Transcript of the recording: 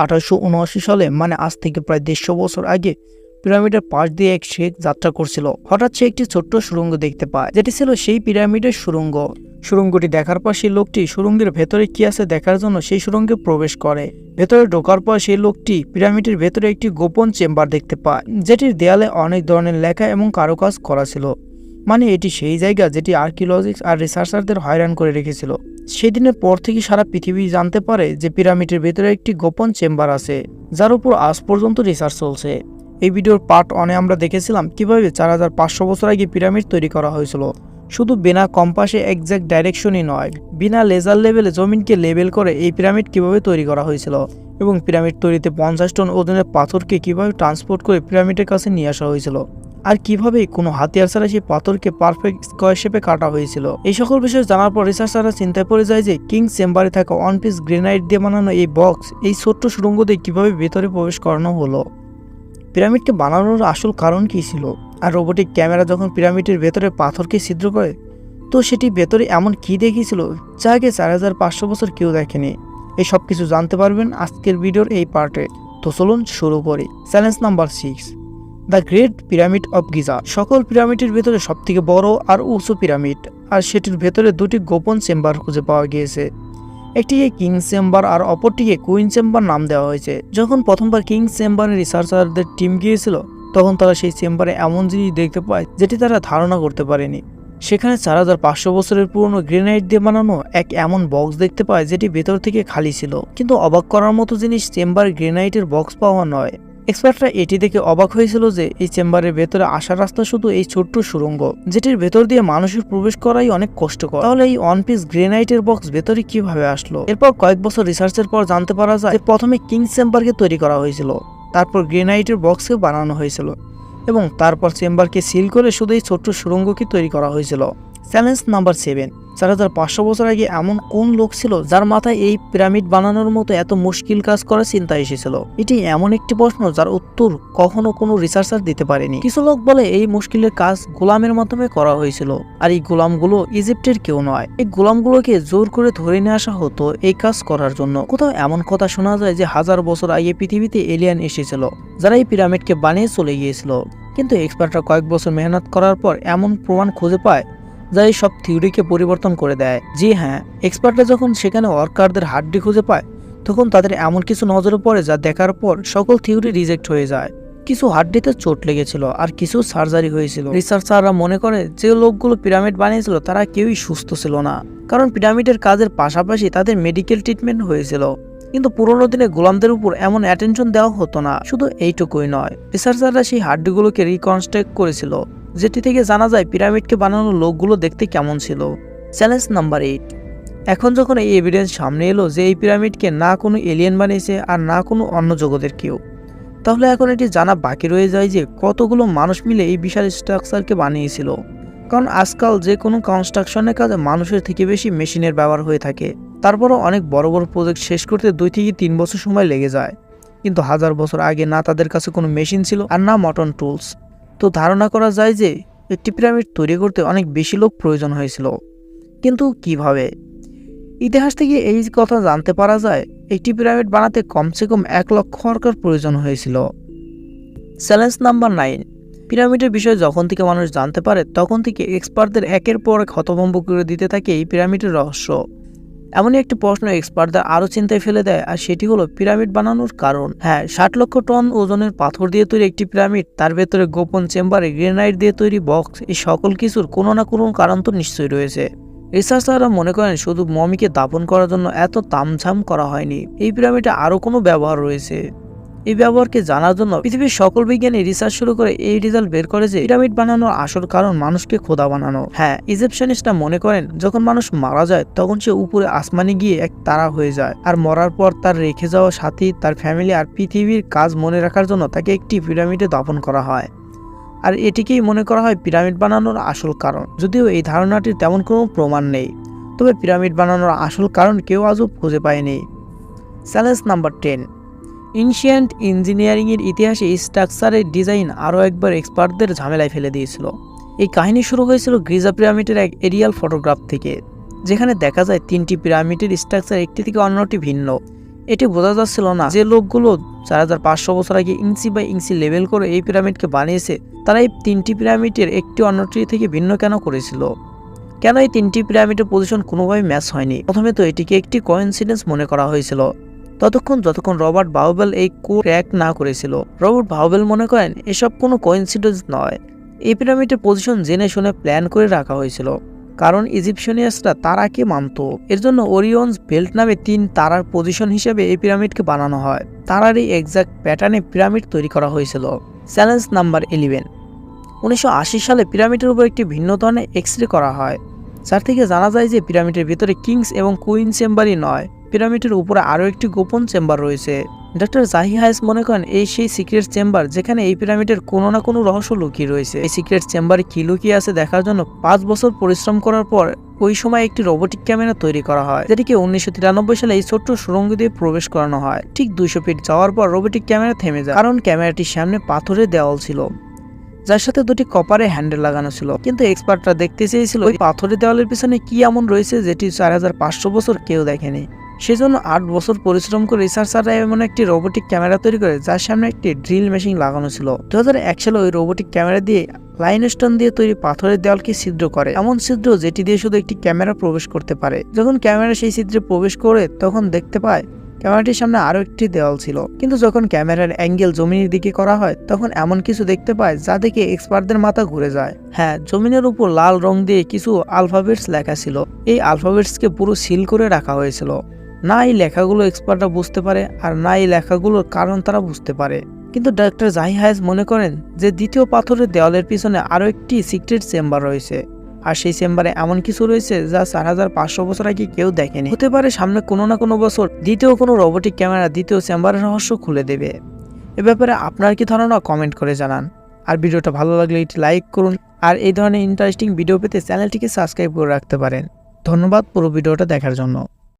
1879 সালে মানে আজ থেকে প্রায় 150 বছর আগে পিরামিডের পাশ দিয়ে এক শেখ যাত্রা করছিল। হঠাৎ সে একটি ছোট্ট সুড়ঙ্গ দেখতে পায়, যেটি ছিল সেই পিরামিডের সুড়ঙ্গ। সুড়ঙ্গটি দেখার পর সেই লোকটি সুড়ঙ্গের ভেতরে কি আছে দেখার জন্য সেই সুড়ঙ্গে প্রবেশ করে। ভেতরে ঢোকার পর সেই লোকটি পিরামিডের ভেতরে একটি গোপন চেম্বার দেখতে পায়, যেটির দেয়ালে অনেক ধরনের লেখা এবং কারুকাজ করা ছিল। মানে এটি সেই জায়গা যেটি আর্কিওলজিস্ট আর রিসার্চারদের হয়রান করে রেখেছিল। সেদিনের পর থেকে সারা পৃথিবী জানতে পারে যে পিরামিডের ভেতরে একটি গোপন চেম্বার আছে, যার উপর আজ পর্যন্ত রিসার্চ চলছে। এই ভিডিওর পার্ট 1 আমরা দেখেছিলাম কিভাবে 4500 বছর আগে পিরামিড তৈরি করা হয়েছিল। শুধু বিনা কম্পাসে এক্সাক্ট ডাইরেকশনই নয়, বিনা লেজার লেভেলে জমিনকে লেবেল করে এই পিরামিড কিভাবে তৈরি করা হয়েছিল এবং পিরামিড তৈরিতে 50 টন ওজনের পাথরকে কিভাবে ট্রান্সপোর্ট করে পিরামিডের কাছে নিয়ে আসা হয়েছিল, আর কিভাবে কোনো হাতিয়ার ছাড়া সেই পাথরকে পারফেক্ট স্কয়ার শেপে কাটা হয়েছিল। এই সকল বিষয় জানার পর রিসার্চাররা চিন্তায় পড়ে যায় যে কিং চেম্বারে থাকা 1 পিস গ্রেনাইট দিয়ে বানানো এই বক্স এই ছোট্ট সুড়ঙ্গ দিয়ে কিভাবে ভেতরে প্রবেশ করানো হলো। পিরামিডকে বানানোর আসল কারণ কী ছিল, আর রোবোটিক ক্যামেরা যখন পিরামিডের ভেতরে পাথরকে ছিদ্র করে তো সেটি ভেতরে এমন কী দেখিয়েছিল যা আগে 4500 বছর কেউ দেখেনি। এই সব কিছু জানতে পারবেন আজকের ভিডিওর এই পার্টে। তো চলুন শুরু করি। Challenge number 6, the great pyramid of Giza. সকল পিরামিডের ভেতরে সবথেকে বড় আর উঁচু পিরামিড, আর সেটির ভেতরে 2টি গোপন চেম্বার খুঁজে পাওয়া গিয়েছে। একটিকে কিং চেম্বার আর অপরটিকে কুইন চেম্বার নাম দেওয়া হয়েছে। যখন প্রথমবার কিং চেম্বারে রিসার্চারদের টিম গিয়েছিল তখন তারা সেই চেম্বারে এমন জিনিস দেখতে পায় যেটি তারা ধারণা করতে পারেনি। সেখানে 4500 বছরের পুরনো গ্রেনাইট দিয়ে বানানো এক এমন বক্স দেখতে পায় যেটি ভেতর থেকে খালি ছিল। কিন্তু অবাক করার মতো জিনিস চেম্বার গ্রেনাইটের বক্স পাওয়া নয়। এক্সপার্টরা এটি দেখে অবাক হয়েছিল যে এই চেম্বারের ভেতরে আসার রাস্তা শুধু এই ছোট্ট সুড়ঙ্গ, যেটির ভেতর দিয়ে মানুষের প্রবেশ করাই অনেক কষ্টকর। তাহলে এই 1 পিস গ্রেনাইটের বক্স ভেতরে কিভাবে আসলো? এরপর কয়েক বছর রিসার্চের পর জানতে পারা যায় যে প্রথমে কিং চেম্বারকে তৈরি করা হয়েছিল, তারপর গ্রেনাইটের বক্সকে বানানো হয়েছিল এবং তারপর চেম্বারকে সিল করে শুধু এই ছোট্ট সুড়ঙ্গকে তৈরি করা হয়েছিল। চ্যালেঞ্জ নাম্বার 7, 4500 বছর আগে এমন কোন লোক ছিল যার মাথায় এই পিরামিড বানানোর মতো এত মুশকিল কাজ করার চিন্তা এসেছিল? এটি এমন একটি প্রশ্ন যার উত্তর কখনো কোনো রিসার্চার দিতে পারেনি। কিছু লোক বলে এই মুশকিলের কাজ গোলামের মাধ্যমে করা হয়েছিল, আর এই গোলামগুলো ইজিপ্টের কেউ নয়। এই গোলামগুলোকে জোর করে ধরে নিয়ে আসা হতো এই কাজ করার জন্য। কোথাও এমন কথা শোনা যায় যে 1000 বছর আগে পৃথিবীতে এলিয়েন এসেছিল যারা এই পিরামিডকে বানিয়ে চলে গিয়েছিল। কিন্তু এক্সপার্টরা কয়েক বছর মেহনত করার পর এমন প্রমাণ খুঁজে পায় যা এই সব থিওরিকে পরিবর্তন করে দেয়। জি হ্যাঁ, এক্সপার্টরা যখন সেখানে ওয়ার্কারদের হাড্ডি খুঁজে পায় তখন তাদের এমন কিছু নজরে পড়ে যা দেখার পর সকল থিওরি রিজেক্ট হয়ে যায়। কিছু হাড্ডিতে চোট লেগেছিল আর কিছু সার্জারি হয়েছিল। রিসার্চাররা মনে করে যে লোকগুলো পিরামিড বানিয়েছিল তারা কেউই সুস্থ ছিল না, কারণ পিরামিডের কাজের পাশাপাশি তাদের মেডিকেল ট্রিটমেন্ট হয়েছিল। কিন্তু পুরোনো দিনে গোলামদের উপর এমন অ্যাটেনশন দেওয়া হতো না। শুধু এইটুকুই নয়, রিসার্চাররা সেই হাড্ডিগুলোকে রিকনস্ট্রাক্ট করেছিল, যেটি থেকে জানা যায় পিরামিডকে বানানোর লোকগুলো দেখতে কেমন ছিল। চ্যালেঞ্জ নাম্বার 8, এখন যখন এই এভিডেন্স সামনে এলো যে এই পিরামিডকে না কোনো এলিয়েন বানিয়েছে আর না কোনো অন্য জগতের কেউ, তাহলে এখন এটি জানা বাকি রয়ে যায় যে কতগুলো মানুষ মিলে এই বিশাল স্ট্রাকচারকে বানিয়েছিল। কারণ আজকাল যে কোনো কনস্ট্রাকশনের কাজে মানুষের থেকে বেশি মেশিনের ব্যবহার হয়ে থাকে। তারপরও অনেক বড় বড় প্রজেক্ট শেষ করতে 2 থেকে 3 বছর সময় লেগে যায়। কিন্তু 1000 বছর আগে না তাদের কাছে কোনো মেশিন ছিল আর না মডার্ন টুলস। তো ধারণা করা যায় যে একটি পিরামিড তৈরি করতে অনেক বেশি লোক প্রয়োজন হয়েছিল। কিন্তু কিভাবে? ইতিহাস থেকে এই কথা জানতে পারা যায় একটি পিরামিড বানাতে কমসে কম 1 লক্ষ ওয়ার্কার প্রয়োজন হয়েছিল। চ্যালেঞ্জ নাম্বার 9, পিরামিডের বিষয়ে যখন থেকে মানুষ জানতে পারে তখন থেকে এক্সপার্টদের একের পর এক হতভম্ব করে দিতে থাকে এই পিরামিডের রহস্য। এমনই একটি প্রশ্ন এক্সপার্টদের আরও চিন্তায় ফেলে দেয়, আর সেটি হলো পিরামিড বানানোর কারণ। হ্যাঁ, 60 লক্ষ টন ওজনের পাথর দিয়ে তৈরি একটি পিরামিড, তার ভেতরে গোপন চেম্বারে গ্রেনাইট দিয়ে তৈরি বক্স, এই সকল কিছুর কোনো না কোনো কারণ তো নিশ্চয়ই রয়েছে। রিসার্চাররা মনে করেন শুধু মমিকে দাফন করার জন্য এত তামঝাম করা হয়নি, এই পিরামিডে আরও কোনো ব্যবহার রয়েছে। এই ব্যবহারকে জানার জন্য পৃথিবীর সকল বিজ্ঞানী রিসার্চ শুরু করে এই রেজাল্ট বের করে যে পিরামিড বানানোর আসল কারণ মানুষকে খোদা বানানো। হ্যাঁ, ইজিপশিয়ানিস্টরা মনে করেন যখন মানুষ মারা যায় তখন সে উপরে আসমানে গিয়ে এক তারা হয়ে যায়, আর মরার পর তার রেখে যাওয়া সাথী, তার ফ্যামিলি আর পৃথিবীর কাজ মনে রাখার জন্য তাকে একটি পিরামিডে দাফন করা হয়। আর এটিকেই মনে করা হয় পিরামিড বানানোর আসল কারণ। যদিও এই ধারণাটির তেমন কোনো প্রমাণ নেই, তবে পিরামিড বানানোর আসল কারণ কেউ আজও খুঁজে পায়নি। চ্যালেঞ্জ নাম্বার 10, এনশিয়েন্ট ইঞ্জিনিয়ারিংয়ের ইতিহাসে স্ট্রাকচারের ডিজাইন আরও একবার এক্সপার্টদের ঝামেলায় ফেলে দিয়েছিল। এই কাহিনী শুরু হয়েছিল গিজা পিরামিডের এক এরিয়াল ফটোগ্রাফ থেকে, যেখানে দেখা যায় 3টি পিরামিডের স্ট্রাকচার একটি থেকে অন্যটি ভিন্ন। এটি বোঝা যাচ্ছিল না যে লোকগুলো 4500 বছর আগে ইঞ্চি বাই ইঞ্চি লেভেল করে এই পিরামিডকে বানিয়েছে তারা এই 3টি পিরামিডের একটি অন্যটি থেকে ভিন্ন কেন করেছিল। কেন এই 3টি পিরামিডের পজিশন কোনোভাবে ম্যাচ হয়নি। প্রথমে তো এটিকে একটি কোইন্সিডেন্স যতক্ষণ রবার্ট বাউবেল এই কোড ক্র্যাক না করেছিল। রবার্ট বাউবেল মনে করেন এসব কোনো কোইন্সিডেন্স নয়, এই পিরামিডের পজিশন জেনে শুনে প্ল্যান করে রাখা হয়েছিল, কারণ ইজিপশিয়ানরা তারাকে মানত। এর জন্য ওরিয়নস বেল্ট নামে 3 তারার পজিশন হিসেবে এই পিরামিডকে বানানো হয়। তারার এই এক্সাক্ট প্যাটার্নে পিরামিড তৈরি করা হয়েছিল। Challenge number 11। 1980 সালে পিরামিডের উপর একটি ভিন্ন ধরনের এক্স-রে করা হয়, যার থেকে জানা যায় যে পিরামিডের ভিতরে কিংস এবং কুইন চেম্বারই নয়, পিরামিডের উপরে আরও একটি গোপন চেম্বার রয়েছে। ডক্টর জাহি হায়েস মনে করেন এই সেই সিক্রেট চেম্বার যেখানে এই পিরামিডের কোনো না কোনো রহস্য লুকিয়ে রয়েছে। এই সিক্রেট চেম্বারে কি লুকিয়ে আছে দেখার জন্য 5 বছর পরিশ্রম করার পর ওই সময় একটি রোবোটিক ক্যামেরা তৈরি করা হয়, যেটিকে 1993 সালে এই ছোট্ট সুড়ঙ্গ দিয়ে প্রবেশ করানো হয়। ঠিক 200 ফিট যাওয়ার পর রোবোটিক ক্যামেরা থেমে যায়, কারণ ক্যামেরাটির সামনে পাথরের দেওয়াল ছিল যার সাথে 2টি কপারের হ্যান্ডেল লাগানো ছিল। কিন্তু এক্সপার্টরা দেখতে চেয়েছিল ওই পাথরের দেওয়ালের পিছনে কি এমন রয়েছে যেটি 4500 বছর কেউ দেখেনি। সেজন্য 8 বছর পরিশ্রম করে রিসার্চাররা এমন একটি রোবোটিক ক্যামেরা তৈরি করে যার সামনে একটি ড্রিল মেশিন লাগানো ছিল। 2001 সালে ওই রোবোটিক ক্যামেরা দিয়ে লাইমস্টোন দিয়ে তৈরি পাথরের দেওয়ালকে ছিদ্র করে, এমন ছিদ্র যেটি দিয়ে শুধু একটি ক্যামেরা প্রবেশ করতে পারে। যখন ক্যামেরা সেই ছিদ্রে প্রবেশ করে তখন দেখতে পায় ক্যামেরাটির সামনে আরো একটি দেওয়াল ছিল। কিন্তু যখন ক্যামেরার অ্যাঙ্গেল জমিনের দিকে করা হয় তখন এমন কিছু দেখতে পায় যা দেখে এক্সপার্টদের মাথা ঘুরে যায়। হ্যাঁ, জমিনের উপর লাল রং দিয়ে কিছু আলফাবেটস লেখা ছিল। এই আলফাবেটসকে পুরো সিল করে রাখা হয়েছিল। না এই লেখাগুলো এক্সপার্টরা বুঝতে পারে আর না এই লেখাগুলোর কারণ তারা বুঝতে পারে। কিন্তু ডক্টর জাহি হায়েস মনে করেন যে দ্বিতীয় পাথরের দেওয়ালের পিছনে আরো একটি সিক্রেট চেম্বার রয়েছে, আর সেই চেম্বারে এমন কিছু রয়েছে যা 4500 বছর আগে কেউ দেখেনি। হতে পারে সামনে কোনো না কোনো বছর দ্বিতীয় কোনো রোবোটিক ক্যামেরা দ্বিতীয় চেম্বারের রহস্য খুলে দেবে। এ ব্যাপারে আপনার কি ধারণা কমেন্ট করে জানান। আর ভিডিওটা ভালো লাগলে এটি লাইক করুন, আর এই ধরনের ইন্টারেস্টিং ভিডিও পেতে চ্যানেলটিকে সাবস্ক্রাইব করে রাখতে পারেন। ধন্যবাদ পুরো ভিডিওটা দেখার জন্য।